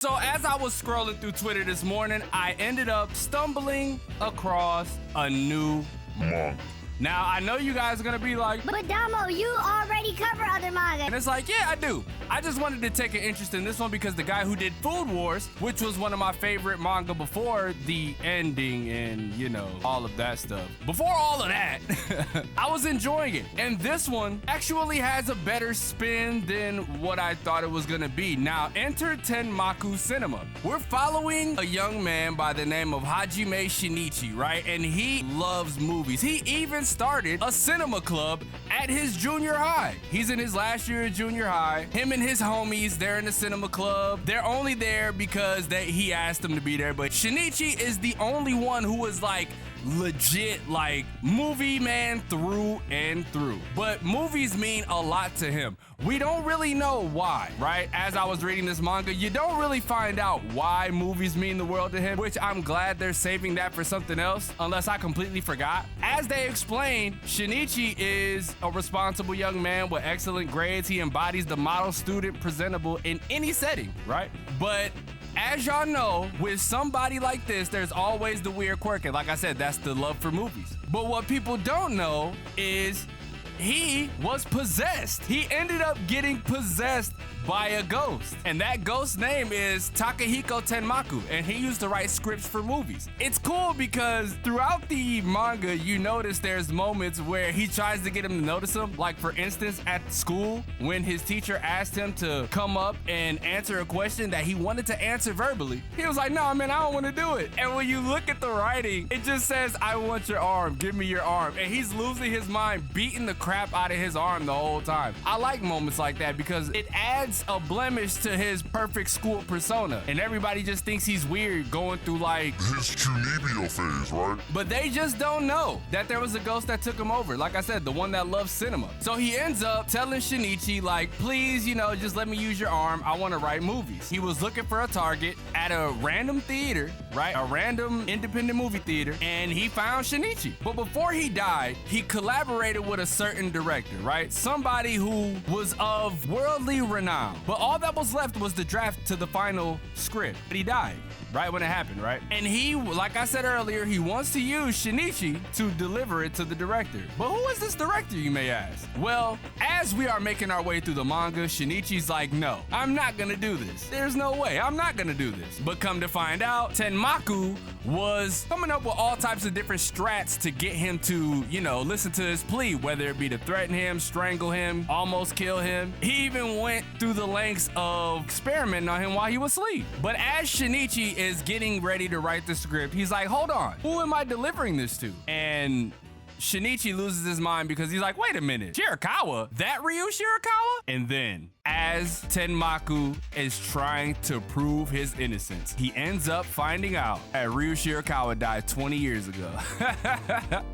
So as I was scrolling through Twitter this morning, I ended up stumbling across a new manga. Now, I know you guys are gonna be like, but Domo, you already cover other manga. And it's like, yeah, I do. I just wanted to take an interest in this one because the guy who did Food Wars, which was one of my favorite manga before the ending and, you know, all of that stuff. Before all of that, I was enjoying it. And this one actually has a better spin than what I thought it was gonna be. Now, enter Tenmaku Cinema. We're following a young man by the name of Hajime Shinichi, right? And he loves movies. He even started a cinema club at his junior high. He's in his last year of junior high. Him and his homies, they're in the cinema club. They're only there because he asked them to be there. But Shinichi is the only one who was like legit like movie man through and through. But movies mean a lot to him. We don't really know why, right? As I was reading this manga, you don't really find out why movies mean the world to him, which I'm glad they're saving that for something else, unless I completely forgot. As they explained, Shinichi is a responsible young man with excellent grades. He embodies the model student presentable in any setting, right? But as y'all know, with somebody like this, there's always the weird quirk. And like I said, that's the love for movies. But what people don't know is he was possessed. He ended up getting possessed by a ghost. And that ghost's name is Takahiko Tenmaku. And he used to write scripts for movies. It's cool because throughout the manga, you notice there's moments where he tries to get him to notice him. Like for instance, at school, when his teacher asked him to come up and answer a question that he wanted to answer verbally, he was like, no, man, I don't want to do it. And when you look at the writing, it just says, I want your arm, give me your arm. And he's losing his mind, beating the crap out of his arm the whole time. I like moments like that because it adds a blemish to his perfect school persona. And everybody just thinks he's weird going through like his Chunibyo phase, right? But they just don't know that there was a ghost that took him over. Like I said, the one that loves cinema. So he ends up telling Shinichi, like, please, you know, just let me use your arm. I want to write movies. He was looking for a target at a random theater, right? A random independent movie theater. And he found Shinichi. But before he died, he collaborated with a certain director, right? Somebody who was of worldly renown. But all that was left was the draft to the final script. But he died right when it happened, right? And he, like I said earlier, he wants to use Shinichi to deliver it to the director. But who is this director, you may ask? Well, as we are making our way through the manga, Shinichi's like, no, I'm not gonna do this. There's no way, I'm not gonna do this. But come to find out, Tenmaku was coming up with all types of different strats to get him to, you know, listen to his plea, whether it be to threaten him, strangle him, almost kill him. He even went through the lengths of experimenting on him while he was asleep. But as Shinichi is getting ready to write the script, he's like, hold on, who am I delivering this to? And Shinichi loses his mind because he's like, wait a minute, Shirakawa? That Ryu Shirakawa? And then, as Tenmaku is trying to prove his innocence, he ends up finding out that Ryu Shirakawa died 20 years ago.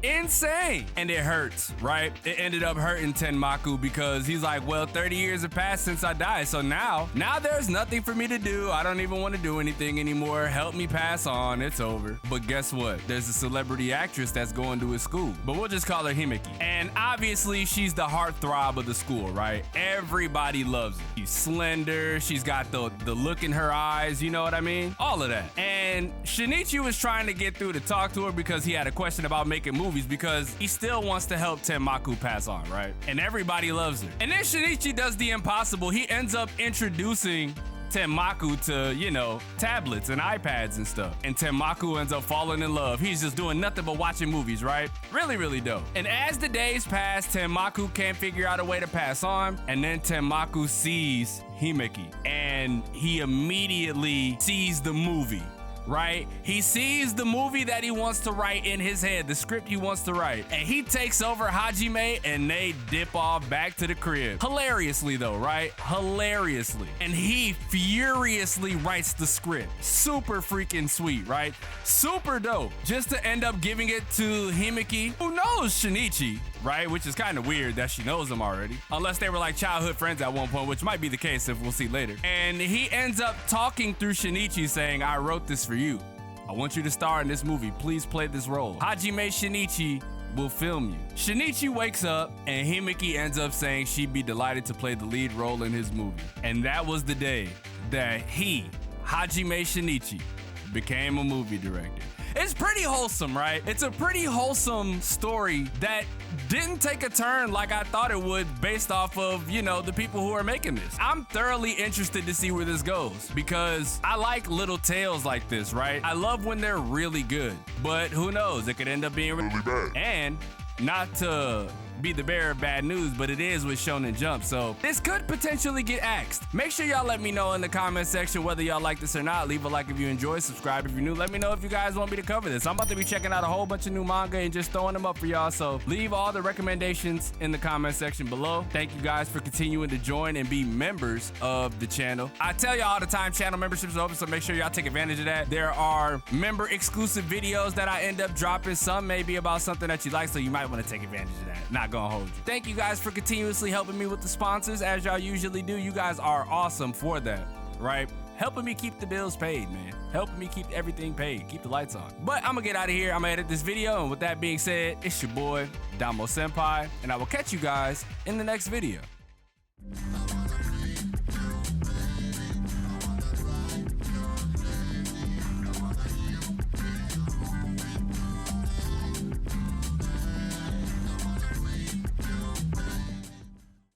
Insane! And it hurts, right? It ended up hurting Tenmaku because he's like, well, 30 years have passed since I died, so now there's nothing for me to do. I don't even want to do anything anymore. Help me pass on, it's over. But guess what? There's a celebrity actress that's going to his school, but we'll just call her Himeki. And obviously, she's the heartthrob of the school, right? Everybody loves her. She's slender, she's got the look in her eyes, you know what I mean? All of that. And Shinichi was trying to get through to talk to her because he had a question about making movies because he still wants to help Tenmaku pass on, right? And everybody loves her. And then Shinichi does the impossible. He ends up introducing Tenmaku to, you know, tablets and iPads and stuff. And Tenmaku ends up falling in love. He's just doing nothing but watching movies, right? Really, really dope. And as the days pass, Tenmaku can't figure out a way to pass on. And then Tenmaku sees Himeki. And he immediately sees the movie, right? He sees the movie that he wants to write in his head, the script he wants to write. And he takes over Hajime and they dip off back to the crib. Hilariously though, right? Hilariously. And he furiously writes the script. Super freaking sweet, right? Super dope. Just to end up giving it to Himeki, who knows Shinichi, right? Which is kind of weird that she knows him already. Unless they were like childhood friends at one point, which might be the case if we'll see later. And he ends up talking through Shinichi saying, I wrote this for you. I want you to star in this movie. Please play this role. Hajime Shinichi will film you. Shinichi wakes up and Himeki ends up saying she'd be delighted to play the lead role in his movie. And that was the day that he, Hajime Shinichi became a movie director. It's pretty wholesome, right? It's a pretty wholesome story that didn't take a turn like I thought it would based off of, you know, the people who are making this. I'm thoroughly interested to see where this goes because I like little tales like this, right? I love when they're really good, but who knows? It could end up being Really bad. And not to be the bearer of bad news, but it is with Shonen Jump, so this could potentially get axed. Make sure y'all let me know in the comment section whether y'all like this or not. Leave a like if you enjoy, subscribe if you're new. Let me know if you guys want me to cover this. I'm about to be checking out a whole bunch of new manga and just throwing them up for y'all, so leave all the recommendations in the comment section below. Thank you guys for continuing to join and be members of the channel. I tell y'all all the time, channel memberships are open, so make sure y'all take advantage of that. There are member exclusive videos that I end up dropping. Some may be about something that you like, so you might want to take advantage of that. Not gonna hold you. Thank you guys for continuously helping me with the sponsors as y'all usually do. You guys are awesome for that, right? Helping me keep the bills paid, man. Helping me keep everything paid, keep the lights on. But I'm gonna get out of here. I'm gonna edit this video, and with that being said, it's your boy DomoSenpai, and I will catch you guys in the next video.